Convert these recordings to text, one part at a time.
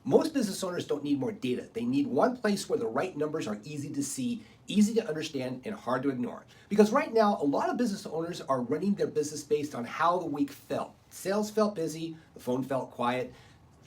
Most business owners don't need more data. They need one place where the right numbers are easy to see, easy to understand, and hard to ignore. Because right now, a lot of business owners are running their business based on how the week felt. Sales felt busy, the phone felt quiet,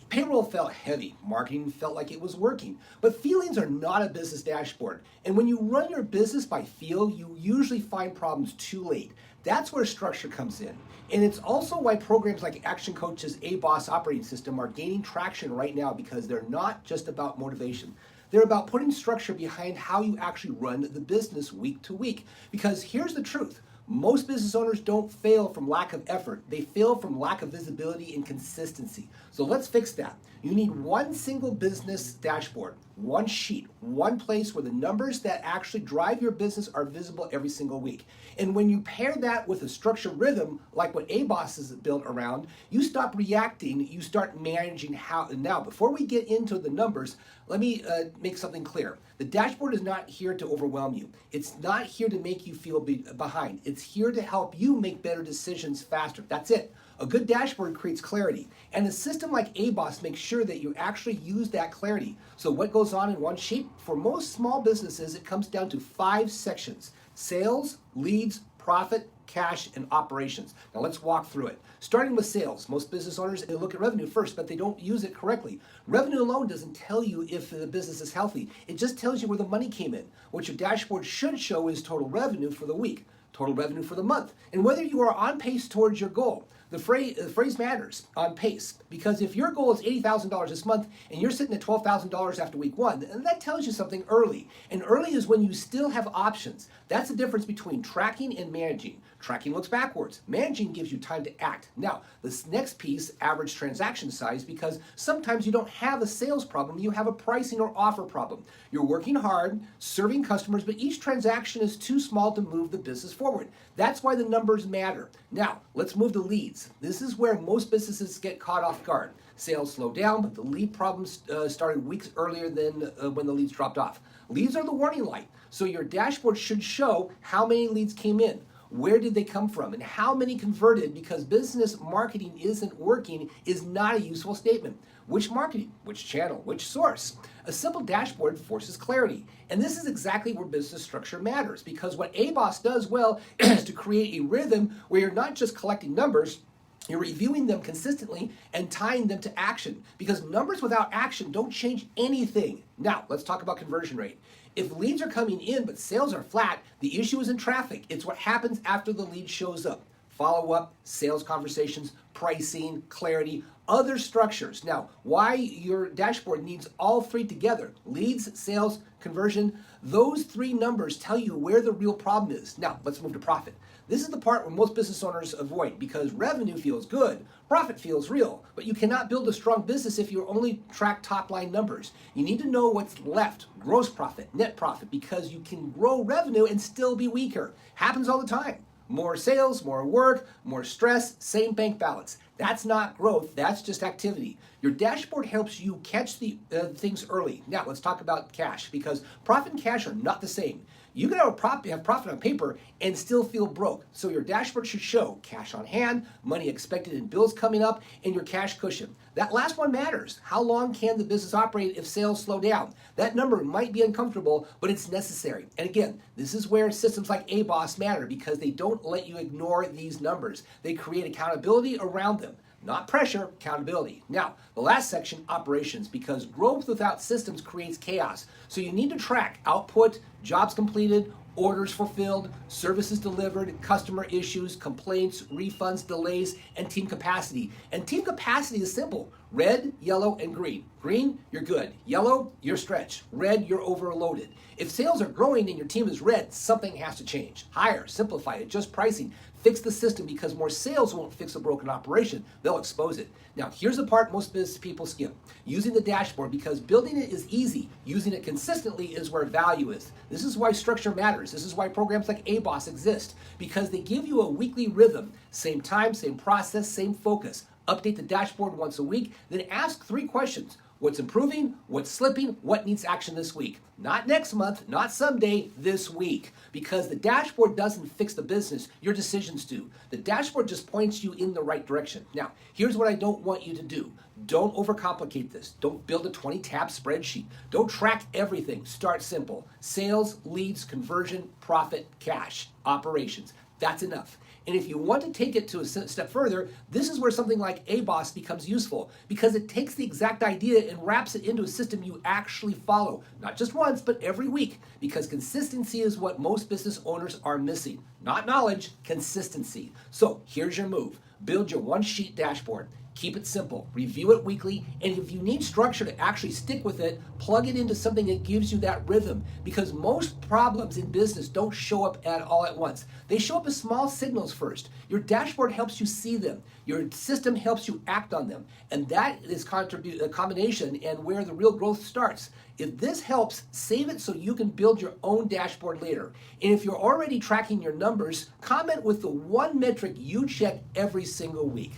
payroll felt heavy, marketing felt like it was working. But feelings are not a business dashboard. And when you run your business by feel, you usually find problems too late. That's where structure comes in. And it's also why programs like Action Coach's ABOS operating system are gaining traction right now, because they're not just about motivation. They're about putting structure behind how you actually run the business week to week. Because here's the truth. Most business owners don't fail from lack of effort. They fail from lack of visibility and consistency. So let's fix that. You need one single business dashboard, one sheet, one place where the numbers that actually drive your business are visible every single week. And when you pair that with a structured rhythm, like what ABOS is built around, you stop reacting, you start managing how. Now, before we get into the numbers, let me make something clear. The dashboard is not here to overwhelm you. It's not here to make you feel behind. It's here to help you make better decisions faster. That's it. A good dashboard creates clarity, and a system like ABOS makes sure that you actually use that clarity. So what goes on in one sheet? For most small businesses, it comes down to 5 sections: sales, leads, profit, cash, and operations. Now let's walk through it. Starting with sales, most business owners, they look at revenue first, but they don't use it correctly. Revenue alone doesn't tell you if the business is healthy. It just tells you where the money came in. What your dashboard should show is total revenue for the week, total revenue for the month, and whether you are on pace towards your goal. The phrase matters, on pace, because if your goal is $80,000 this month and you're sitting at $12,000 after week 1, then that tells you something early. And early is when you still have options. That's the difference between tracking and managing. Tracking looks backwards. Managing gives you time to act. Now, this next piece, average transaction size, because sometimes you don't have a sales problem, you have a pricing or offer problem. You're working hard, serving customers, but each transaction is too small to move the business forward. That's why the numbers matter. Now, let's move to leads. This is where most businesses get caught off guard. Sales slow down, but the lead problems started weeks earlier than when the leads dropped off. Leads are the warning light. So your dashboard should show how many leads came in, where did they come from, and how many converted, because business marketing isn't working is not a useful statement. Which marketing, which channel, which source? A simple dashboard forces clarity. And this is exactly where business structure matters, because what ABOS does well is to create a rhythm where you're not just collecting numbers, you're reviewing them consistently and tying them to action, because numbers without action don't change anything. Now, let's talk about conversion rate. If leads are coming in but sales are flat, the issue isn't traffic. It's what happens after the lead shows up. Follow-up, sales conversations, pricing, clarity, other structures. Now, why your dashboard needs all 3 together: leads, sales, conversion. Those 3 numbers tell you where the real problem is. Now, let's move to profit. This is the part where most business owners avoid, because revenue feels good, profit feels real, but you cannot build a strong business if you only track top-line numbers. You need to know what's left, gross profit, net profit, because you can grow revenue and still be weaker. Happens all the time. More sales, more work, more stress, same bank balance. That's not growth, that's just activity. Your dashboard helps you catch the things early. Now, let's talk about cash, because profit and cash are not the same. You can have profit on paper and still feel broke. So your dashboard should show cash on hand, money expected in bills coming up, and your cash cushion. That last one matters. How long can the business operate if sales slow down? That number might be uncomfortable, but it's necessary. And again, this is where systems like ABOS matter, because they don't let you ignore these numbers. They create accountability around them. Not pressure, accountability. Now, the last section, operations, because growth without systems creates chaos. So you need to track output, jobs completed, orders fulfilled, services delivered, customer issues, complaints, refunds, delays, and team capacity. And team capacity is simple: red, yellow, and green. Green, you're good. Yellow, you're stretched. Red, you're overloaded. If sales are growing and your team is red, something has to change. Hire, simplify, adjust pricing, fix the system, because more sales won't fix a broken operation. They'll expose it. Now, here's the part most business people skip: using the dashboard, because building it is easy. Using it consistently is where value is. This is why structure matters. This is why programs like ABOS exist, because they give you a weekly rhythm. Same time, same process, same focus. Update the dashboard once a week, then ask 3 questions. What's improving, what's slipping, what needs action this week. Not next month, not someday, this week. Because the dashboard doesn't fix the business, your decisions do. The dashboard just points you in the right direction. Now, here's what I don't want you to do. Don't overcomplicate this. Don't build a 20-tab spreadsheet. Don't track everything. Start simple. Sales, leads, conversion, profit, cash, operations. That's enough. And if you want to take it to a step further, this is where something like ABOS becomes useful because it takes the exact idea and wraps it into a system you actually follow, not just once, but every week, because consistency is what most business owners are missing. Not knowledge, consistency. So here's your move. Build your one-sheet dashboard. Keep it simple. Review it weekly. And if you need structure to actually stick with it, plug it into something that gives you that rhythm. Because most problems in business don't show up at all at once. They show up as small signals first. Your dashboard helps you see them. Your system helps you act on them. And that is a combination and where the real growth starts. If this helps, save it so you can build your own dashboard later. And if you're already tracking your numbers, comment with the one metric you check every single week.